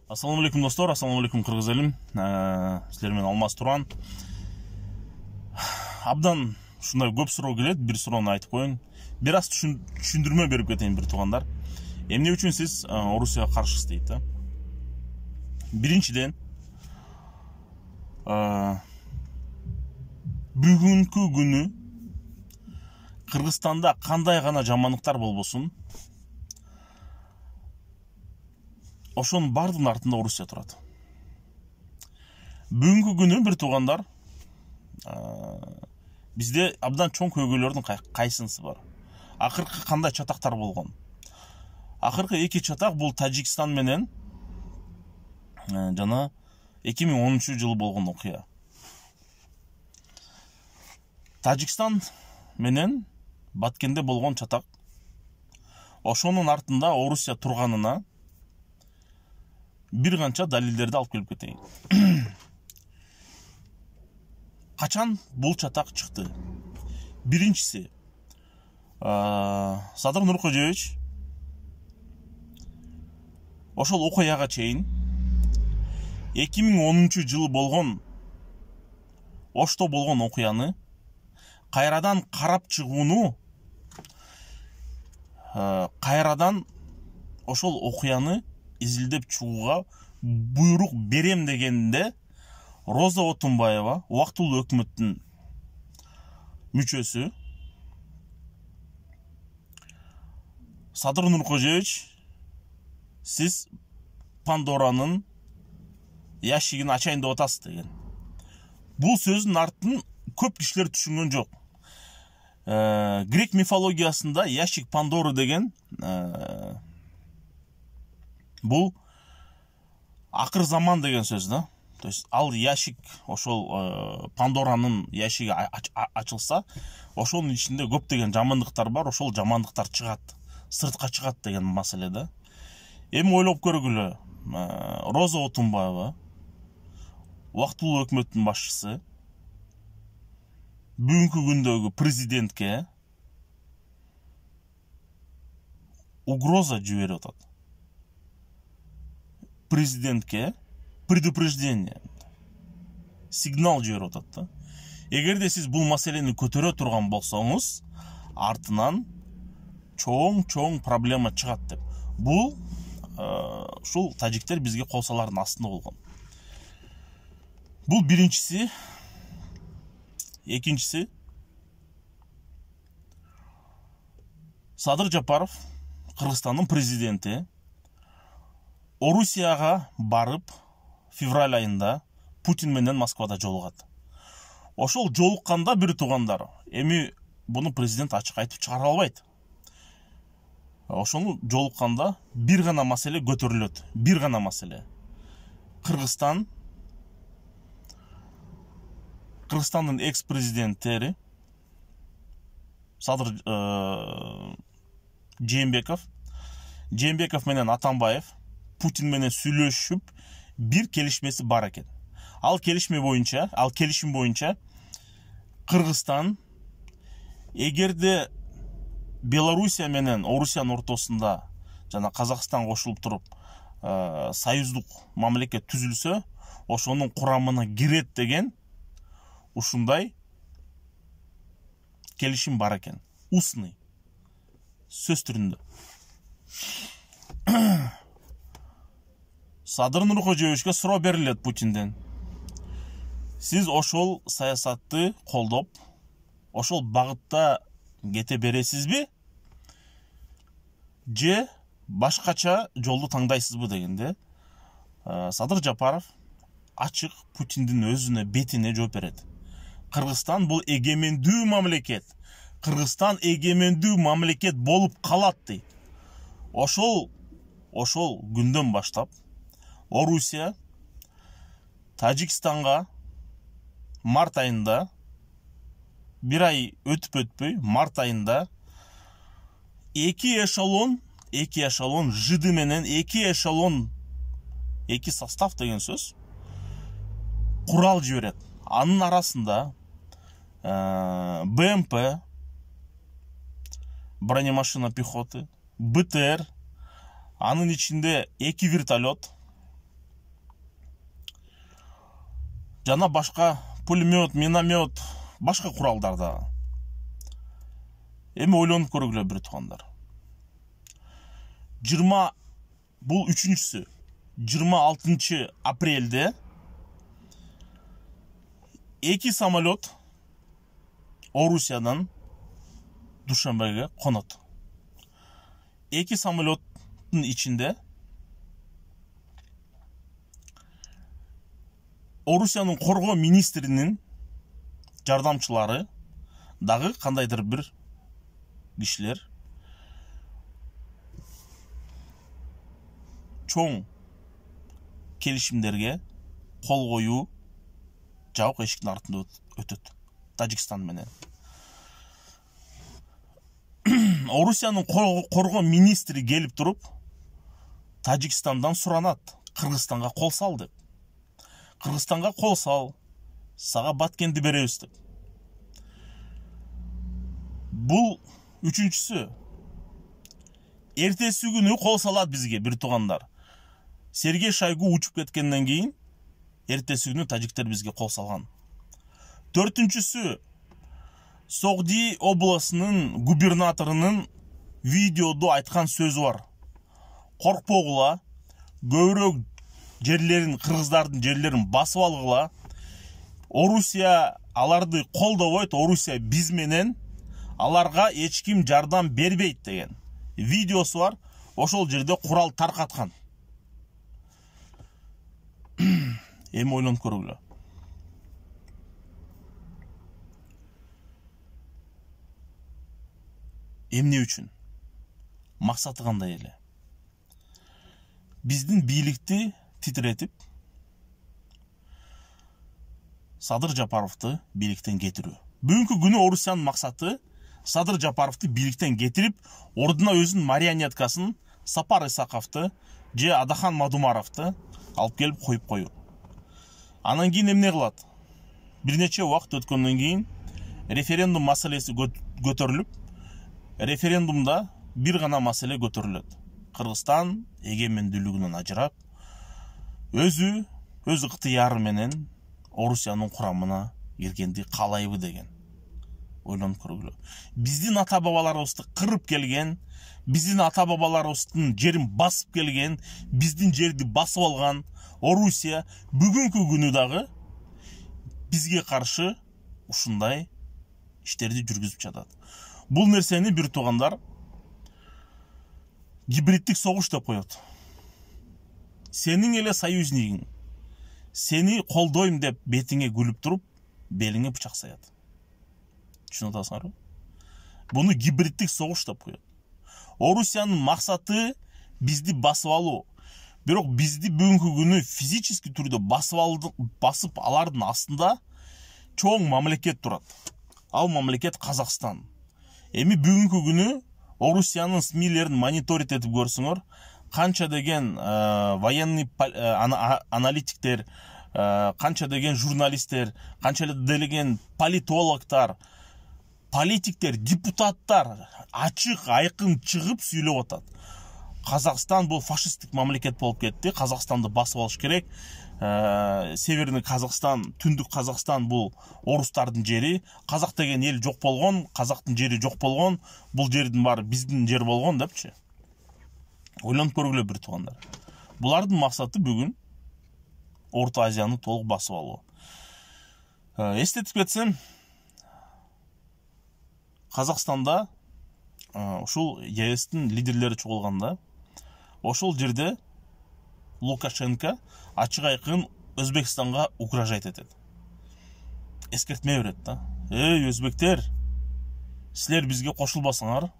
Ассаламу алейкум достор, ассаламу алейкум кыргыз элим. Силер менен Алмаз Туран. Абдан ушундай көп суроо келет, бир суроону айтып коеюн. Бир аз түшүндүрмө берип кетейин бир туугандар. Эмне үчүн сиз Орусияга каршысыз дейт да. Биринчиден, бүгүнкү күнү Кыргызстанда кандай гана жамандыктар болбосун, ошонун бардын артында Орусия турат. Бүгүнкү күнү бир туугандар, бизде абдан чоң көйгөйлөрдүн кайсынысы бар. Акыркы кандай чатактар болгон? Акыркы эки чатак бул Тажикстан менен жана 2010-жылы болгон окуя. Тажикстан менен Баткенде болгон чатак. Ошонун артында Орусия турганына бир канча далилдерди алып келип кетейин. Качан бул чатак чыкты? Биринчиси, Садыр Нуркожоевич ошол окуяга чейин 2010-жылы болгон Ошто болгон окуяны кайрадан карап чыгууну, кайрадан ошол окуяны изилдеп чыгууга буйрук берем дегенде Роза Отунбаева, убактылуу өкмөттүн мүчөсү, Садыр Нуркожоевич, сиз Пандоранын ящигин ачайын деп атасыз деген. Бул сөздүн артын көп кишилер түшүнгөн жок. Грек мифологиясында ящик Пандоры деген бул акыр заман деген сөз да. То есть ал ящик, ошол Пандоранын ящиги ачылса, ошонун ичинде көптөгөн жамандыктар бар, ошол жамандыктар чыгат, сыртка чыгат деген маселе да. Эми ойлоп көргүлө, Роза Отунбаева, убактылуу өкмөттүн башчысы, бүгүнкү күндөгү президентке угроза жиберип атат. Президентке предупреждение, сигнал жиберип атат да. Эгерде сиз бул маселени көтөрө турган болсоңуз, артынан чоң проблема чыгат деп. Бул ушул тажиктер бизге кол салардын астында болгон. Бул биринчиси. Экинчиси, Садыр Жапаров, Кыргызстандын президенти, Орусияга барып, февраль айында Путин менен Москвада жолугат. Ошол жолукканда бир туугандар, эми буну президент ачык айтып чыгара албайт. Ошону жолукканда бир гана маселе көтөрүлөт. Бир гана маселе. Кыргызстандын экс-президенттери Садыр Жээнбеков менен Атамбаев Путин менен сүйлөшүп бир келишмеси бар экен. Ал келишим боюнча Кыргызстан эгерде Белоруссия менен Орусиянын ортосунда жана Казакстан кошулуп туруп союздук мамлекет түзүлсө, ошонун курамына кирет деген ушундай келишим бар экен. Устный, сөз түрүндө. Садыр Нуркожоевичке суроо берилет Путинден. Сиз ошол саясатты колдоп, ошол багытта кете бересизби? Же башкача жолду таңдайсызбы дегенде, Садыр Жапаров ачык Путиндин өзүнө бетине жооп берет. Кыргызстан бул эгемендүү мамлекет. Кыргызстан эгемендүү мамлекет болуп калат дейт. Ошол күндөн баштап Орусия Тажикстанга март айында, бир ай өтпөй, март айында эки эшелон жиды менен эки состав деген сөз курал жиберет. Анын арасында БМП, бронемашина пехоты, БТР, анын ичинде эки вертолет, жана башка пулемет, миномет, башка куралдар да. Эми ойлонуп көргүлө бир туугандар. 20 бул 3-сү 26 апрелде 2 самолет Орусиядан Душанбеге конот. 2 самолеттин ичинде Орусиянын коргоо министринин жардамчылары дагы кандайдыр бир кишилер чоң келишимдерге кол коюу жабык эшиктин артында өтөт. Тажикстан менен. Орусиянын коргоо министри келип туруп, Тажикстандан суранат, Кыргызстанга кол сал деп. Кыргызстанга кол сал, сага Баткенди беребиз деп. Бул 3-сү. Эртеси күнү кол салат бизге бир туугандар. Сергей Шойгу учуп кеткенден кийин эртеси күнү тажиктер бизге кол салган. 4-сү Согди областынын губернаторунун видеодо айткан сөзү бар. Коркпогула, көбүрөөк жерлерин, кыргыздардын жерлерин басып алгыла. Орусия аларды колдобойт, Орусия биз менен, аларга эч ким жардам бербейт деген видеосу бар. Ошол жерде курал таркаткан. Эми ойлонуп көргүлө. Эмне үчүн? Максаты кандай эле? Биздин бийликти титиретип, Садыр Жапаровду бийликтен кетирүү. Бүгүнкү күнү Орусиянын максаты Садыр Жапаровду бийликтен кетирип, ордуна өзүнүн марионеткасын Сапар Исаковду же Адахан Мадумаровду алып келип коюп коюу. Анан кийин эмне кылат? Бир нече убакыт өткөндөн кийин референдум маселеси көтөрүлүп, референдумда бир гана маселе көтөрүлөт. Кыргызстан эгемендүүлүгүнөн ажырап, өзү ыктыяры менен Орусиянын курамына киргенди каалайбы деген. Ойлонуп көргүлө. Биздин ата-бабаларыбызды кырып келген, биздин ата-бабаларыбыздын жерин басып келген, биздин жерди басып алган Орусия бүгүнкү күнү дагы бизге каршы ушундай иштерди жүргүзүп жатат. Бул нерсени бир туугандар гибриддик согуш деп коет. Сенин эле союзникиң, сени колдойм деп бетиңе күлүп туруп, белиңе бычак саят. Түшүнүп атасыңарбы? Буну гибриддик согуш деп коет. Орусиянын максаты бизди басып алуу. Бирок бизди бүгүнкү күнү физически түрдө басып алардын астында чоң мамлекет турат. Ал мамлекет Казакстан. Эми бүгүнкү күнү Орусиянын СМИлерин мониторить этип көрсөңөр, канча деген военный аналитиктер, канча деген журналисттер, канча делеген политологдор, политиктер, депутаттар ачык айкын чыгып сүйлөп атат. Казакстан бул фашисттик мамлекет болуп кетти. Казакстанды басып алыш керек. Северный Казакстан, түндүк Казакстан бул орустардын жери. Казак деген эл жок болгон, казактын жери жок болгон, бул жердин баары биздин жер болгон депчи. Ойлонуп көргүлө бир туугандар. Булардын максаты бүгүн Орто Азияны толук басып алуу. Эстетип кетсем, Казакстанда ушул ЕСтин лидерлери чогулганда, ошол жерде Лукашенко ачык айкын Өзбекстанга угрожать этет. Эскертме берет да. Өзбектер, силер бизге кошулбасаңар,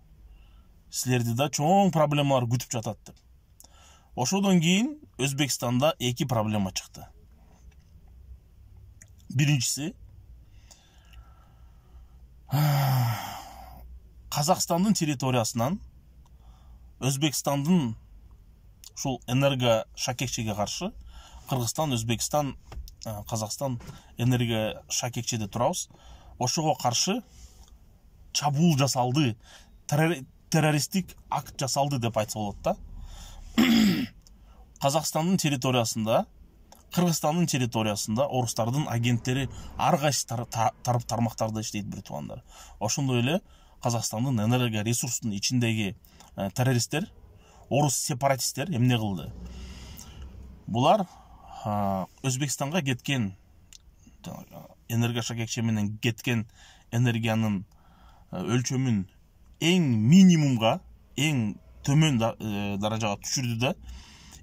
силерди да чоң проблемалар күтүп жатат деп. Ошодон кийин Өзбекстанда 2 проблема чыкты. Биринчиси, Казакстандын территориясынан Өзбекстандын ушул энерго шакекчиге каршы, Кыргызстан, Өзбекстан, Казакстан энерго шакекчиде турабыз. Ошого каршы чабуул жасалды, террористтик акт жасалды деп айтса болот да. Казакстандын территориясында Кыргызстандын территориясында орустардын агенттери ар кайсы тармактарда иштейт бир туугандар. Ошондой эле Казакстандын энергия ресурстун ичиндеги террористтер, орус сепаратисттер эмне кылды? Булар Өзбекстанга кеткен энергия шакекче менен кеткен энергиянын өлчөмүн эң минимумга, эң төмөн даражага түшүрдү да,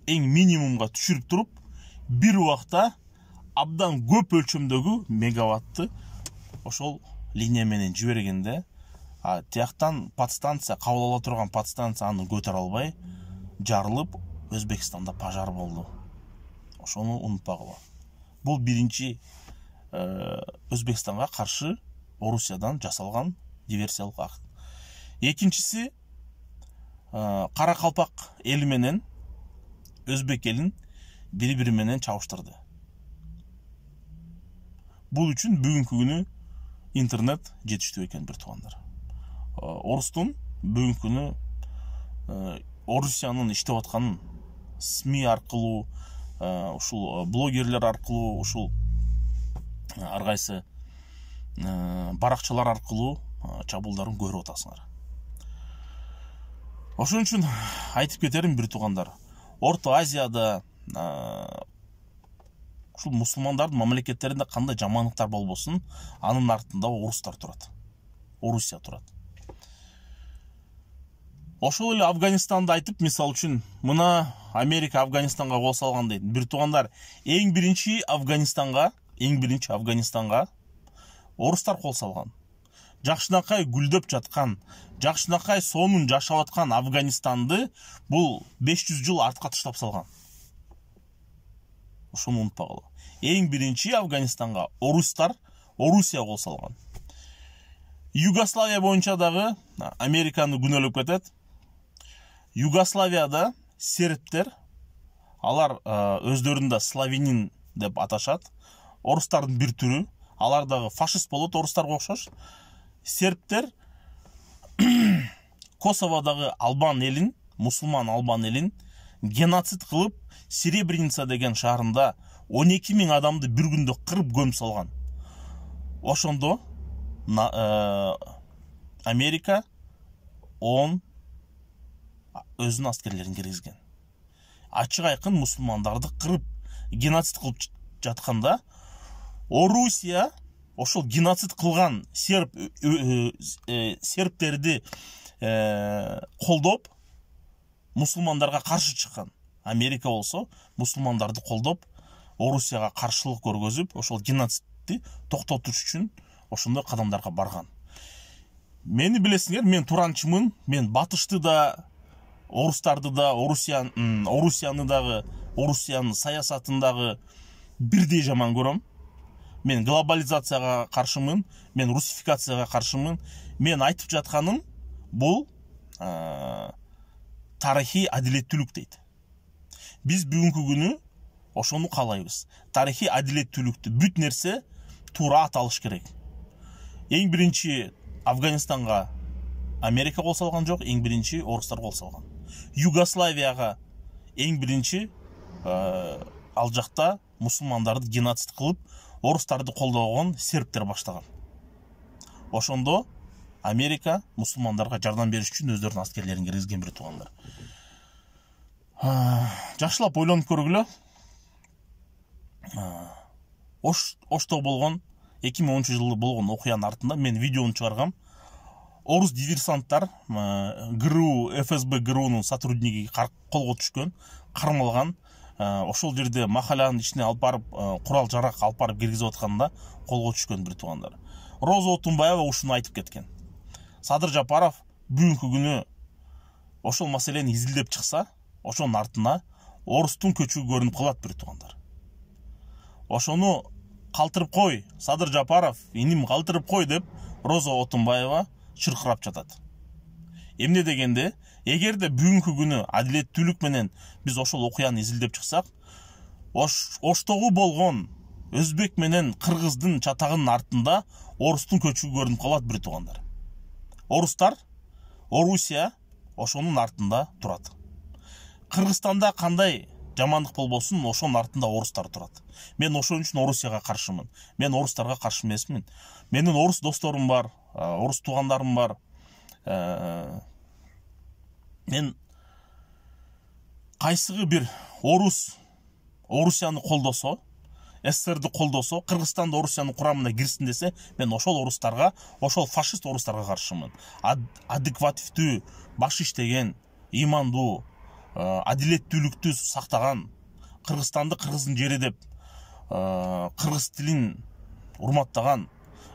эң минимумга түшүрүп туруп, бир убакта абдан көп өлчөмдөгү мегаватты ошол линия менен жибергенде, тияктан подстанция, кабыл ала турган подстанция аны көтөрө албай жарылып, Өзбекстанда пожар болду. Ошону унутпагыла. Бул биринчи Өзбекстанга каршы Орусиядан жасалган диверсиялык акт. Экинчиси, Каракалпак эли менен Өзбек элин бири-бири менен чабыштырды. Бул үчүн бүгүнкү күнү интернет жетиштүү экен бир туугандар. Орустун бүгүнкү күнү Орусиянын иштеп атканын СМИ аркылуу, ушул блогерлер аркылуу, ушул ар кайсы баракчалар аркылуу чабуулдарын көрүп атасыңар. Ошон үчүн айтып кетерим бир туугандар, Орто Азияда ушул мусулмандардын мамлекеттеринде кандай жамандыктар болбосун, анын артында орустар турат. Орусия турат. Ошол эле Афганистанды айтып, мисал үчүн, мына Америка Афганистанга кол салган дейт. Бир туугандар, эң биринчи Афганистанга орустар кол салган. Жакшынакай гүлдөп жаткан, жакшынакай сонун жашап аткан Афганистанды бул 500 жыл артка таштап салган. Ошону унутпагыла. Эң биринчи Афганистанга Орусия кол салган. Югославия боюнча дагы Американы күнөөлөп кетет. Югославияда сербтер, алар өздөрүндө славянин деп аташат. Орустардын бир түрү, алар дагы фашист болот, орустарга окшош. Сербтер Косоводагы албан элин, мусулман албан элин геноцид кылып, Серебреница деген шаарында 12 000 адамды бир күндө кырып көмүп салган. Ошондо Америка өзүнүн аскерлерин киргизген. Ачык айкын мусулмандарды кырып, геноцид кылып жатканда, Орусия ошол геноцид кылган сербтерди колдоп, мусулмандарга каршы чыккан. Америка болсо мусулмандарды колдоп, Орусияга каршылык көргөзүп, ошол геноцидти токтотуш үчүн ошондой кадамдарга барган. Мени билесиңер, мен туранчымын, мен батышты да, орустарды да, Орусияны дагы, Орусиянын саясатындагы бирдей жаман көрөм. Мен глобализацияга каршымын, мен русификацияга каршымын. Мен айтып жатканым бул тарыхый адилеттүүлүк дейт. Биз бүгүнкү күнү ошону каалайбыз. Тарыхый адилеттүүлүктү, бүт нерсе туура аталыш керек. Эң биринчи Афганистанга Америка кол салган жок, эң биринчи орустар кол салган. Югославияга эң биринчи ал жакта мусулмандарды геноцид кылып, орустарды колдогон сербтер баштаган. Ошондо Америка мусулмандарга жардам бериш үчүн өздөрүнүн аскерлерин киргизген бир туугандар. Жакшылап ойлонуп көргүлө. Ошто болгон 2010-жылы болгон окуянын артында мен видеону чыгаргам. Орус диверсанттар ГРУ, ФСБ ГРУнун сотрудниги колго түшкөн, кармалган. Ошол жерде махаланын ичине алып барып, курал жарак алып барып киргизип атканда колго түшкөн бир туугандар. Роза Отунбаева ушуну айтып кеткен. Садыр Жапаров бүгүнкү күнү ошол маселени изилдеп чыкса, ошонун артына орустун көчүгү көрүнүп калат бир туугандар. Ошону калтырып кой, Садыр Жапаров, иним калтырып кой деп Роза Отунбаева чыркырап жатат. Эмне дегенде, эгерде бүгүнкү күнү адилеттүүлүк менен биз ошол окуяны изилдеп чыксак, оштогу болгон өзбек менен кыргыздын чатагынын артында орустун көчүгү көрүнүп калат бир туугандар. Орустар, Орусия ошонун артында турат. Кыргызстанда кандай жамандык болбосун, ошонун артында орустар турат. Мен ошон үчүн Орусияга каршымын. Мен орустарга каршы эмесмин. Менин орус досторум бар, орус туугандарым бар. Мен кайсыгы бир орус Орусияны колдосо, СССРди колдосо, Кыргызстанды Орусиянын курамына кирсин десе, мен ошол орустарга, ошол фашист орустарга каршымын. Адеквативдүү, баш иштеген, ыймандуу, адилеттүүлүктү сактаган, Кыргызстанды кыргыздын жери деп, кыргыз тилин урматтаган,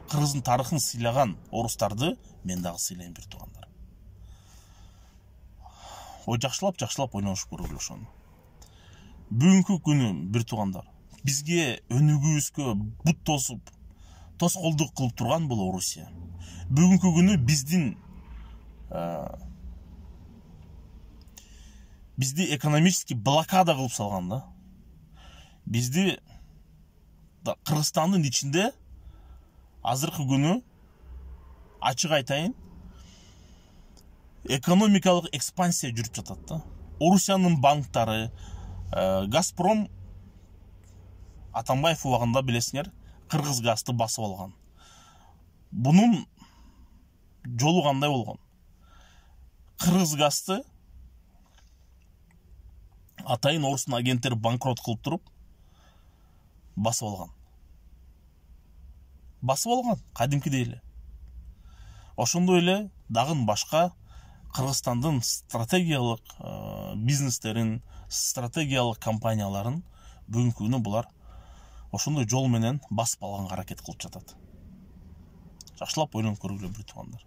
кыргыздын тарыхын сыйлаган орустарды мен дагы сыйлайм, бир туугандар. Жакшылап ойлонуш керек ошону. Бүгүнкү күнү, бир туугандар, бизге өнүгүүбүзгө бут тосуп, тоскоолдук кылып турган бул Орусия. Бүгүнкү күнү бизди экономически блокада кылып салган да. Бизди Кыргызстандын ичинде азыркы күнү, ачык айтайын, экономикалык экспансия жүрүп жатат да. Орусиянын банктары, Газпром, Атамбаев убагында билесиңер, Кыргыз газды басып алган. Бунун жолу кандай болгон? Кыргыз газды атайын орустун агенттери банкрот кылып туруп басып алган. Кадимкидей эле. Ошондой эле дагы башка Кыргызстандын стратегиялык бизнестерин, стратегиялык компанияларын бүгүнкү күнү булар ошондой жол менен басып алганга аракет кылып жатат. Жакшылап ойлонуп көргүлө, бир туугандар.